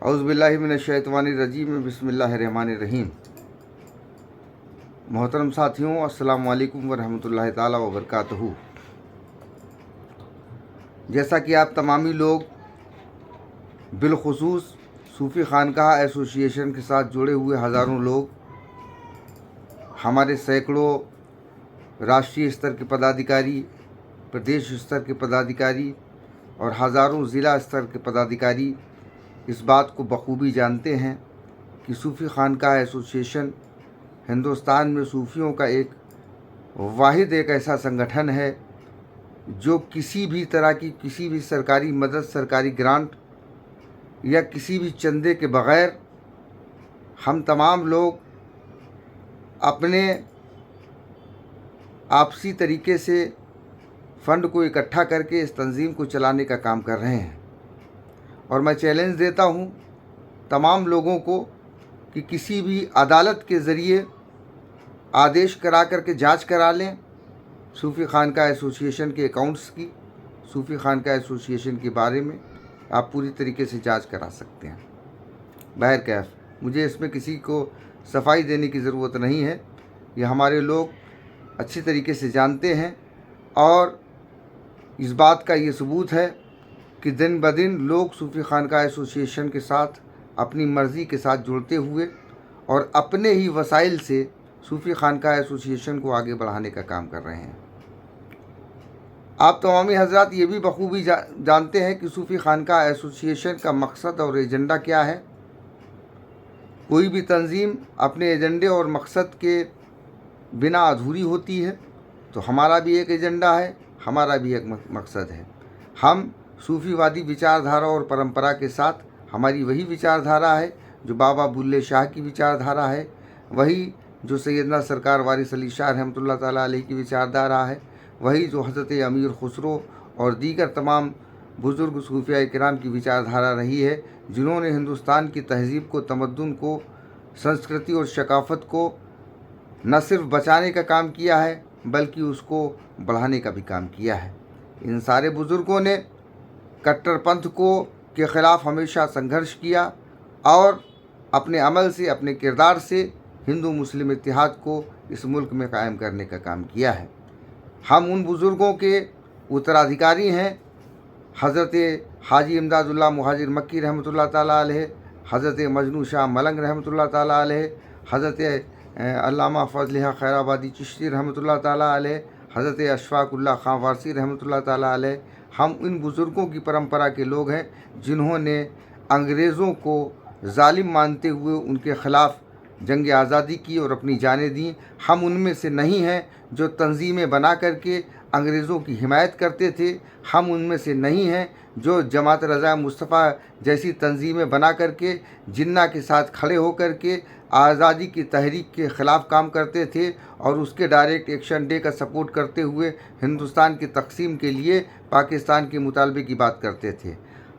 औज़ुबिल्लाहि मिनश्शैतानिर्रजीम बिस्मिल्लाहिर्रहमानिर्रहीम। मोहतरम साथियों, अस्सलामु अलैकुम वरहमतुल्लाहि ताला वबरकातुहू। जैसा कि आप तमामी लोग बिलखुसूस सूफ़ी खानकाह एसोसिएशन के साथ जुड़े हुए हज़ारों लोग, हमारे सैकड़ों राष्ट्रीय स्तर के पदाधिकारी, प्रदेश स्तर के पदाधिकारी और हज़ारों ज़िला स्तर के पदाधिकारी इस बात को बखूबी जानते हैं कि सूफ़ी खानकाह एसोसिएशन हिंदुस्तान में सूफ़ियों का एक ऐसा संगठन है जो किसी भी तरह की किसी भी सरकारी मदद, सरकारी ग्रांट या किसी भी चंदे के बग़ैर हम तमाम लोग अपने आपसी तरीके से फ़ंड को इकट्ठा करके इस तंज़ीम को चलाने का काम कर रहे हैं। और मैं चैलेंज देता हूं तमाम लोगों को कि किसी भी अदालत के ज़रिए आदेश करा करके जांच करा लें सूफ़ी खानकाह एसोसिएशन के अकाउंट्स की, सूफ़ी खानकाह एसोसिएशन के बारे में आप पूरी तरीके से जांच करा सकते हैं। बहरकैफ मुझे इसमें किसी को सफाई देने की ज़रूरत नहीं है, ये हमारे लोग अच्छी तरीके से जानते हैं और इस बात का ये सबूत है कि दिन ब दिन लोग सूफ़ी खानकाह एसोसिएशन के साथ अपनी मर्ज़ी के साथ जुड़ते हुए और अपने ही वसाइल से सूफ़ी खानकाह एसोसिएशन को आगे बढ़ाने का काम कर रहे हैं। आप तमामी हज़रात ये भी बखूबी जानते हैं कि सूफ़ी खानकाह एसोसिएशन का मकसद और एजेंडा क्या है। कोई भी तंज़ीम अपने एजेंडे और मकसद के बिना अधूरी होती है, तो हमारा भी एक एजेंडा है, हमारा भी एक मकसद है। हम सूफ़ीवादी विचारधारा और परंपरा के साथ, हमारी वही विचारधारा है जो बाबा बुल्ले शाह की विचारधारा है, वही जो सैयदना सरकार वारिस अली शाह रहमतुल्लाह ताला अलैह की विचारधारा है, वही जो हज़रत अमीर खुसरो और दीगर तमाम बुज़ुर्ग सूफ़िया किराम की विचारधारा रही है, जिन्होंने हिंदुस्तान की तहज़ीब को, तमद्दुन को, संस्कृति और सकाफ़त को न सिर्फ बचाने का काम किया है बल्कि उसको बढ़ाने का भी काम किया है। इन सारे बुज़ुर्गों ने कट्टरपंथ के ख़िलाफ़ हमेशा संघर्ष किया और अपने अमल से, अपने किरदार से हिंदू मुस्लिम इत्तिहाद को इस मुल्क में कायम करने का काम किया है। हम उन बुज़ुर्गों के उत्तराधिकारी हैं। हज़रत हाजी इमदादुल्लाह मुहाजिर मक्की रहमतुल्लाह ताला अलैह, हज़रत मजनू शाह मलंग रहमतुल्लाह ताला अलैह, हज़रत अल्लामा फ़ज़ल खैराबादी चिश्ती रहमतुल्लाह ताला अलैह, हज़रत अशफ़ाक़ुल्लाह खां वारसी रहमतुल्लाह ताला अलैह। हम इन बुज़ुर्गों की परंपरा के लोग हैं जिन्होंने अंग्रेज़ों को ज़ालिम मानते हुए उनके ख़िलाफ़ जंग आज़ादी की और अपनी जानें दी। हम उनमें से नहीं हैं जो तंज़ीमें बना करके अंग्रेज़ों की हिमायत करते थे। हम उनमें से नहीं हैं जो जमात रज़ा मुस्तफ़ा जैसी तंज़ीमें बना करके जिन्ना के साथ खड़े होकर के आज़ादी की तहरीक के ख़िलाफ़ काम करते थे और उसके डायरेक्ट एक्शन डे का सपोर्ट करते हुए हिंदुस्तान की तक़सीम के लिए पाकिस्तान के मुतालबे की बात करते थे।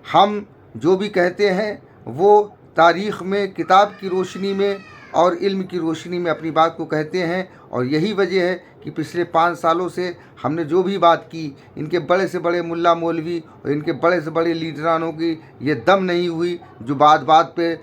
हम जो भी कहते हैं वो तारीख़ में, किताब की रोशनी में और इल्म की रोशनी में अपनी बात को कहते हैं। और यही वजह है कि पिछले 5 सालों से हमने जो भी बात की, इनके बड़े से बड़े मुल्ला मौलवी और इनके बड़े से बड़े लीडरानों की ये दम नहीं हुई जो बात बात पे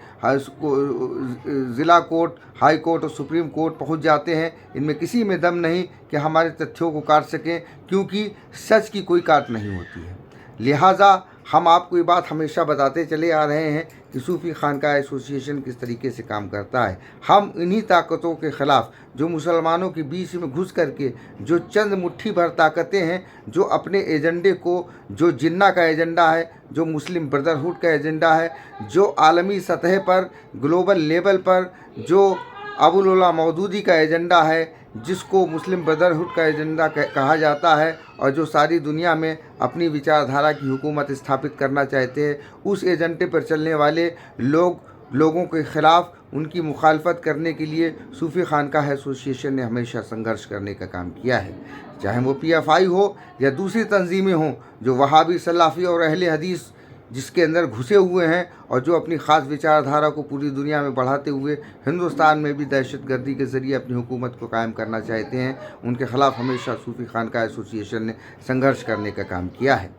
ज़िला कोर्ट, हाई कोर्ट और सुप्रीम कोर्ट पहुंच जाते हैं। इनमें किसी में दम नहीं कि हमारे तथ्यों को काट सकें, क्योंकि सच की कोई काट नहीं होती है। लिहाजा हम आपको ये बात हमेशा बताते चले आ रहे हैं कि सूफ़ी खानकाह एसोसिएशन किस तरीके से काम करता है। हम इन्हीं ताकतों के ख़िलाफ़ जो मुसलमानों के बीच में घुस करके जो चंद मुट्ठी भर ताकतें हैं, जो अपने एजेंडे को, जो जिन्ना का एजेंडा है, जो मुस्लिम ब्रदरहुड का एजेंडा है, जो आलमी सतह पर, ग्लोबल लेवल पर जो अबुल उला मौदूदी का एजेंडा है, जिसको मुस्लिम ब्रदरहुड का एजेंडा कहा जाता है और जो सारी दुनिया में अपनी विचारधारा की हुकूमत स्थापित करना चाहते हैं, उस एजेंडे पर चलने वाले लोगों के ख़िलाफ़ उनकी मुखालफत करने के लिए सूफ़ी खानकाह एसोसिएशन ने हमेशा संघर्ष करने का काम किया है। चाहे वो PFI हो या दूसरी तंजीमें हों जो वहाबी, सलाफ़ी और अहले हदीस जिसके अंदर घुसे हुए हैं और जो अपनी ख़ास विचारधारा को पूरी दुनिया में बढ़ाते हुए हिंदुस्तान में भी दहशतगर्दी के ज़रिए अपनी हुकूमत को कायम करना चाहते हैं, उनके ख़िलाफ़ हमेशा सूफ़ी खानकाह एसोसिएशन ने संघर्ष करने का काम किया है।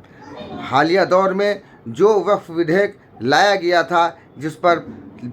हालिया दौर में जो वक्फ विधेयक लाया गया था, जिस पर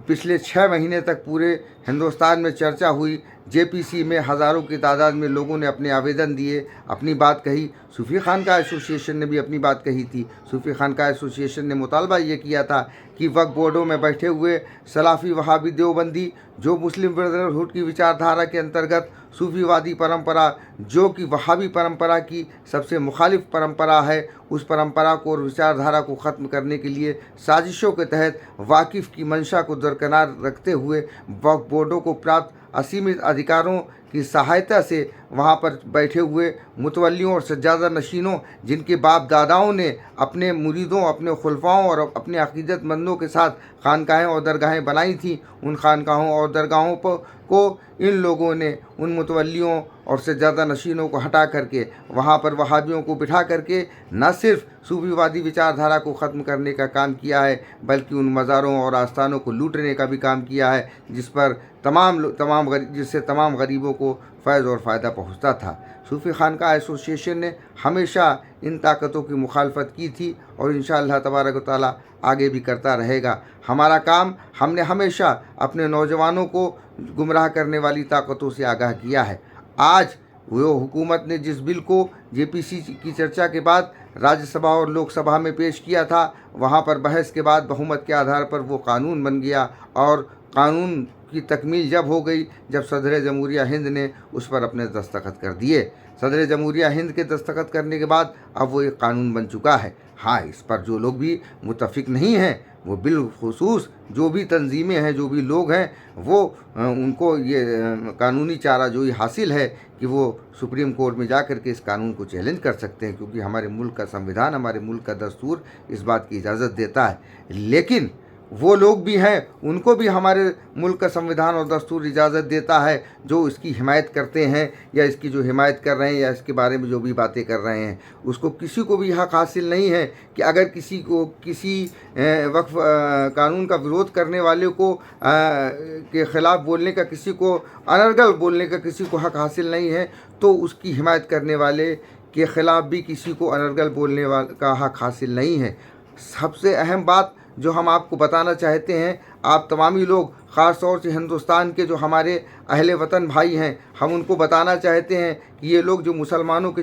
पिछले 6 महीने तक पूरे हिंदुस्तान में चर्चा हुई। जेपीसी में हज़ारों की तादाद में लोगों ने अपने आवेदन दिए, अपनी बात कही। सूफी खानका एसोसिएशन ने भी अपनी बात कही थी। सूफी खानका एसोसिएशन ने मुतालबा ये किया था कि वक्फ बोर्डों में बैठे हुए सलाफ़ी वहाबी देवबंदी जो मुस्लिम ब्रदरहुड की विचारधारा के अंतर्गत सूफीवादी परंपरा, जो कि वहाबी परंपरा की सबसे मुखालिफ परंपरा है, उस परंपरा को और विचारधारा को ख़त्म करने के लिए साजिशों के तहत वाकिफ़ की मंशा को दरकिनार रखते हुए वक्फ बोर्डों को प्राप्त असीमित अधिकारों की सहायता से वहाँ पर बैठे हुए मुतवल्लियों और सज्जादा नशीनों, जिनके बाप दादाओं ने अपने मुरीदों, अपने खुलफाओं और अपने अक़ीदतमंदों के साथ खानकाहें और दरगाहें बनाई थीं, उन खानकाहों और दरगाहों को इन लोगों ने उन मुतवल्लियों और सज्जादा नशीनों को हटा करके वहाँ पर वहाबियों को बिठा करके न सिर्फ सूफीवादी विचारधारा को ख़त्म करने का काम किया है, बल्कि उन मज़ारों और आस्थानों को लूटने का भी काम किया है, जिससे तमाम गरीबों को फैज़ और फ़ायदा पहुँचता था। सूफी खानका एसोसिएशन ने हमेशा इन ताकतों की मुखालफत की थी और इंशाअल्लाह तबारक व तआला आगे भी करता रहेगा। हमारा काम, हमने हमेशा अपने नौजवानों को गुमराह करने वाली ताकतों से आगाह किया है। आज वो हुकूमत ने जिस बिल को जेपीसी की चर्चा के बाद राज्यसभा और लोकसभा में पेश किया था, वहाँ पर बहस के बाद बहुमत के आधार पर वो कानून बन गया और कानून की तकमील जब हो गई जब सदर जमहूरिया हिंद ने उस पर अपने दस्तखत कर दिए। सदर जमहूरिया हिंद के दस्तखत करने के बाद अब वो एक कानून बन चुका है। हाँ, इस पर जो लोग भी मुत्तफिक नहीं हैं, वो बिलखुसूस जो भी तंजीमें हैं, जो भी लोग हैं, वो उनको ये कानूनी चाराजोई हासिल है कि वो सुप्रीम कोर्ट में जा कर के इस कानून को चैलेंज कर सकते हैं, क्योंकि हमारे मुल्क का संविधान, हमारे मुल्क का दस्तूर इस बात की इजाज़त देता है। लेकिन वो लोग भी हैं, उनको भी हमारे मुल्क का संविधान और दस्तूर इजाज़त देता है जो इसकी हिमायत करते हैं या इसकी जो हिमायत कर रहे हैं या इसके बारे में जो भी बातें कर रहे हैं, उसको किसी को भी हक़ हासिल नहीं है कि अगर किसी को किसी वक्फ कानून का विरोध करने वाले को के ख़िलाफ़ बोलने का, किसी को अनर्गल बोलने का किसी को हक़ हासिल नहीं है, तो उसकी हिमायत करने वाले के ख़िलाफ़ भी किसी को अनर्गल बोलने का हक़ हासिल नहीं है। सबसे अहम बात जो हम आपको बताना चाहते हैं, आप तमामी लोग, ख़ास तौर से हिंदुस्तान के जो हमारे अहले वतन भाई हैं, हम उनको बताना चाहते हैं कि ये लोग जो मुसलमानों के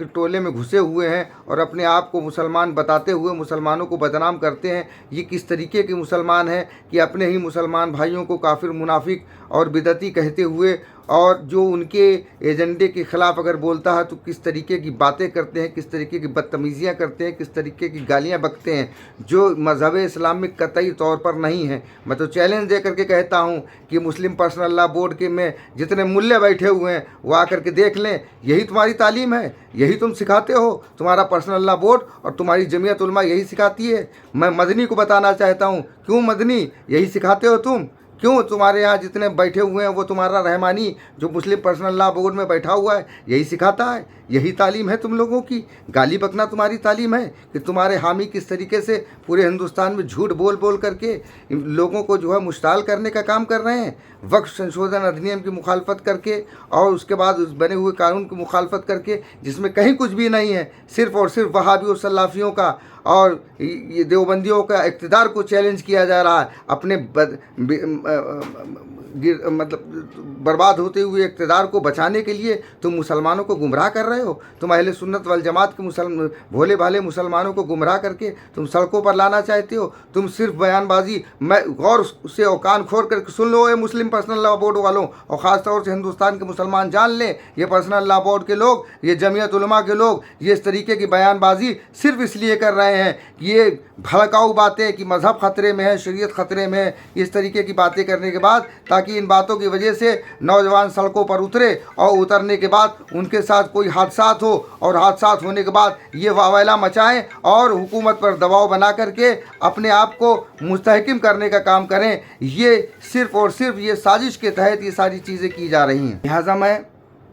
टोले में घुसे हुए हैं और अपने आप को मुसलमान बताते हुए मुसलमानों को बदनाम करते हैं, ये किस तरीके के मुसलमान हैं कि अपने ही मुसलमान भाइयों को काफिर, मुनाफिक और बिदती कहते हुए, और जो उनके एजेंडे के ख़िलाफ़ अगर बोलता है तो किस तरीके की बातें करते हैं, किस तरीके की बदतमीज़ियाँ करते हैं, किस तरीके की गालियाँ बकते हैं, जो मज़हब इस्लाम में कतई तौर पर नहीं है। मैं तो चैलेंज दे करके कहता हूँ कि मुस्लिम पर्सनल लॉ बोर्ड के में जितने मुल्ले बैठे हुए हैं वो आकर के देख लें, यही तुम्हारी तालीम है, यही तुम सिखाते हो, तुम्हारा पर्सनल लॉ बोर्ड और तुम्हारी जमीयत उलमा यही सिखाती है। मैं मदनी को बताना चाहता हूँ, क्यों मदनी यही सिखाते हो तुम? क्यों तुम्हारे यहाँ जितने बैठे हुए हैं वो तुम्हारा रहमानी जो मुस्लिम पर्सनल लॉ बोर्ड में बैठा हुआ है यही सिखाता है? यही तालीम है तुम लोगों की? गाली बकना तुम्हारी तालीम है कि तुम्हारे हामी किस तरीके से पूरे हिंदुस्तान में झूठ बोल बोल करके लोगों को जो है मुश्ताल करने का काम कर रहे हैं, वक्फ संशोधन अधिनियम की मुखालफत करके और उसके बाद उस बने हुए कानून की मुखालफत करके, जिसमें कहीं कुछ भी नहीं है, सिर्फ़ और सिर्फ वहाबी और सलाफियों का और ये देवबंदियों का इक़्तिदार को चैलेंज किया जा रहा है। अपने बर्बाद होते हुए इक़्तिदार को बचाने के लिए तुम मुसलमानों को गुमराह कर रहे हो। तुम अहले सुन्नत वल जमात के भोले भाले मुसलमानों को गुमराह करके तुम सड़कों पर लाना चाहते हो। तुम सिर्फ बयानबाजी, मैं गौर से और कान खोल करके सुन लो, ये मुस्लिम पर्सनल लॉ बोर्ड वालों और ख़ास तौर से हिंदुस्तान के मुसलमान जान लें, ये पर्सनल लॉ बोर्ड के लोग, ये जमीयत उलमा के लोग, ये इस तरीके की बयानबाजी सिर्फ इसलिए कर रहे हैं कि ये भड़काऊ बातें कि मज़हब ख़तरे में है, शरीयत ख़तरे में है, इस तरीके की बातें करने के बाद, ताकि इन बातों की वजह से नौजवान सड़कों पर उतरे और उतरने के बाद उनके साथ कोई हादसात हो और हादसात होने के बाद ये वावैला मचाएं और हुकूमत पर दबाव बना करके अपने आप को मुस्तहकम करने का काम करें। ये सिर्फ़ और सिर्फ ये साजिश के तहत ये सारी चीज़ें की जा रही हैं। लिहाजा मैं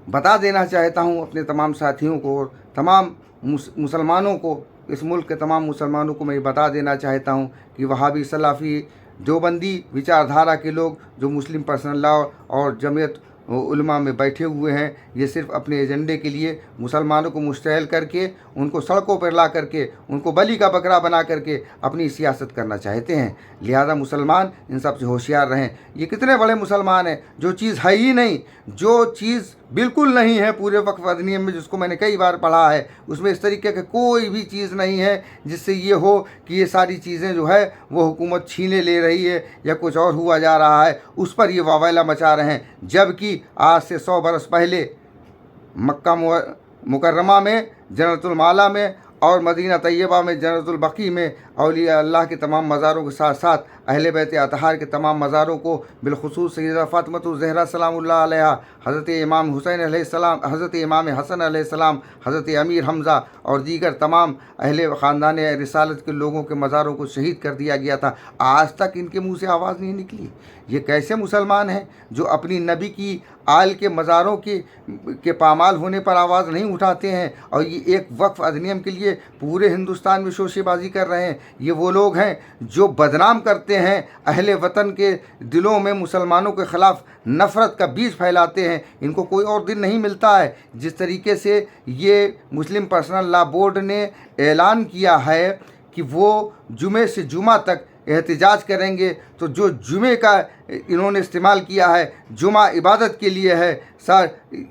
बता देना चाहता हूँ अपने तमाम साथियों को और तमाम मुसलमानों को, इस मुल्क के तमाम मुसलमानों को मैं बता देना चाहता हूँ कि वहाबी, सलाफ़ी, देवबंदी विचारधारा के लोग जो मुस्लिम पर्सनल लॉ और जमीयत उलमा में बैठे हुए हैं, ये सिर्फ अपने एजेंडे के लिए मुसलमानों को मुश्तइल करके, उनको सड़कों पर ला करके, उनको बलि का बकरा बना करके अपनी सियासत करना चाहते हैं। लिहाजा मुसलमान इन सब से होशियार रहें। ये कितने बड़े मुसलमान हैं, जो चीज़ है ही नहीं, जो चीज़ बिल्कुल नहीं है पूरे वक्फ अधिनियम में, जिसको मैंने कई बार पढ़ा है, उसमें इस तरीके की कोई भी चीज़ नहीं है जिससे ये हो कि ये सारी चीज़ें जो है वो हुकूमत छीने ले रही है या कुछ और हुआ जा रहा है, उस पर ये वावैला मचा रहे हैं। जबकि आज से 100 बरस पहले मक्का मुकर्रमा में जन्नतुल माला में और मदीना तैयबा में जन्नतुल बकी में औलिया अल्लाह के तमाम मज़ारों के साथ साथ अहले बैत अतहार के तमाम मज़ारों को बिलखुसूस सैयदा फ़ातिमतुज़ ज़हरा सलामुल्लाह अलैहा, हज़रत इमाम हुसैन अलैहिस्सलाम, हज़रत इमाम हसन अलैहिस्सलाम, हज़रत अमीर हमज़ा और दीगर तमाम अहले ख़ानदान रिसालत के लोगों के मज़ारों को शहीद कर दिया गया था। आज तक इनके मुँह से आवाज़ नहीं निकली। ये कैसे मुसलमान हैं जो अपनी नबी की आल के मज़ारों के पामाल होने पर आवाज़ नहीं उठाते हैं, और ये एक वक्फ अधिनियम के लिए पूरे हिंदुस्तान में शोशेबाजी कर रहे हैं। ये वो लोग हैं जो बदनाम करते हैं, अहले वतन के दिलों में मुसलमानों के ख़िलाफ़ नफ़रत का बीज फैलाते हैं। इनको कोई और दिन नहीं मिलता है। जिस तरीके से ये मुस्लिम पर्सनल लॉ बोर्ड ने ऐलान किया है कि वो जुमे से जुमा तक एहतिजाज करेंगे, तो जो जुमे का इन्होंने इस्तेमाल किया है, जुमा इबादत के लिए है,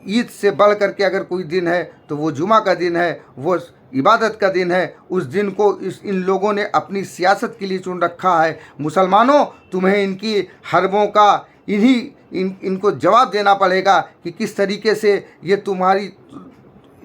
ईद से बढ़ करके अगर कोई दिन है तो वो जुमा का दिन है, वो इबादत का दिन है। उस दिन को इन लोगों ने अपनी सियासत के लिए चुन रखा है। मुसलमानों, तुम्हें इनकी हरबों का इनको जवाब देना पड़ेगा कि किस तरीके से ये तुम्हारी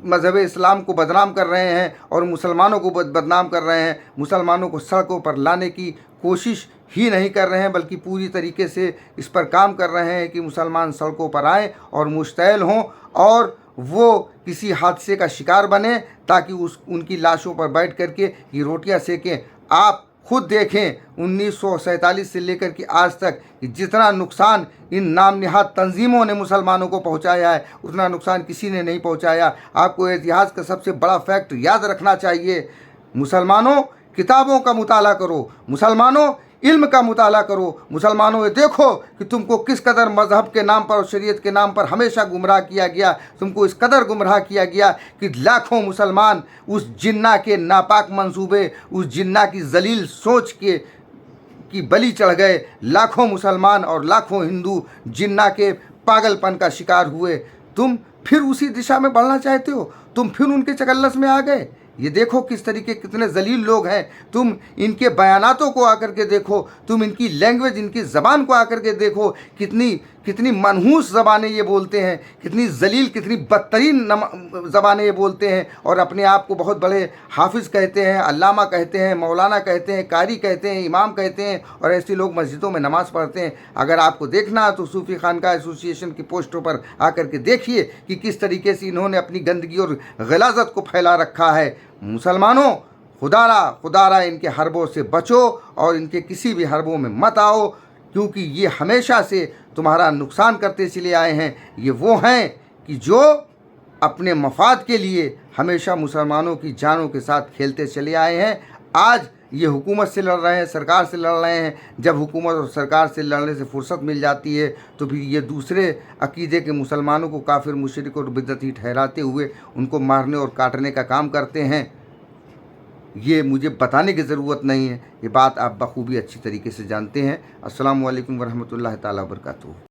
मज़हब इस्लाम को बदनाम कर रहे हैं और मुसलमानों को बदनाम कर रहे हैं। मुसलमानों को सड़कों पर लाने की कोशिश ही नहीं कर रहे हैं, बल्कि पूरी तरीके से इस पर काम कर रहे हैं कि मुसलमान सड़कों पर आएँ और मुश्तइल हों और वो किसी हादसे का शिकार बने, ताकि उनकी लाशों पर बैठ करके ये रोटियां सेकें। आप खुद देखें 1947 से लेकर के आज तक जितना नुकसान इन नाम निहाद तंजीमों ने मुसलमानों को पहुंचाया है, उतना नुकसान किसी ने नहीं पहुंचाया। आपको इतिहास का सबसे बड़ा फैक्ट याद रखना चाहिए। मुसलमानों, किताबों का मुताला करो, मुसलमानों इल्म का मुताला करो, मुसलमानों ये देखो कि तुमको किस कदर मज़हब के नाम पर और शरीयत के नाम पर हमेशा गुमराह किया गया। तुमको इस कदर गुमराह किया गया कि लाखों मुसलमान उस जिन्ना के नापाक मंसूबे, उस जिन्ना की जलील सोच की बलि चढ़ गए। लाखों मुसलमान और लाखों हिंदू जिन्ना के पागलपन का शिकार हुए। तुम फिर उसी दिशा में बढ़ना चाहते हो, तुम फिर उनके चकल्लस में आ गए। ये देखो किस तरीके कितने जलील लोग हैं। तुम इनके बयानातों को आकर के देखो, तुम इनकी लैंग्वेज, इनकी ज़बान को आकर के देखो, कितनी मनहूस ज़बानें ये बोलते हैं, कितनी जलील, कितनी बदतरीन ज़बानें ये बोलते हैं, और अपने आप को बहुत बड़े हाफिज़ कहते हैं, अल्लामा कहते हैं, मौलाना कहते हैं, कारी कहते हैं, इमाम कहते हैं, और ऐसे लोग मस्जिदों में नमाज़ पढ़ते हैं। अगर आपको देखना है तो सूफ़ी खानका एसोसिएशन की पोस्टों पर आकर के देखिए कि किस तरीके से इन्होंने अपनी गंदगी और गलाज़त को फैला रखा है। मुसलमानों, खुदारा इनके हरबों से बचो और इनके किसी भी हरबों में मत आओ, क्योंकि ये हमेशा से तुम्हारा नुकसान करते चले आए हैं। ये वो हैं कि जो अपने मफाद के लिए हमेशा मुसलमानों की जानों के साथ खेलते चले आए हैं। आज ये हुकूमत से लड़ रहे हैं, सरकार से लड़ रहे हैं। जब हुकूमत और सरकार से लड़ने से फुर्सत मिल जाती है तो फिर ये दूसरे अकीदे के मुसलमानों को काफिर, मुशरिक और बिदअती ठहराते हुए उनको मारने और काटने का काम करते हैं। ये मुझे बताने की ज़रूरत नहीं है, ये बात आप बखूबी अच्छी तरीके से जानते हैं। अस्सलामु अलैकुम वरहमतुल्लाहि ताला वबरकातुहू।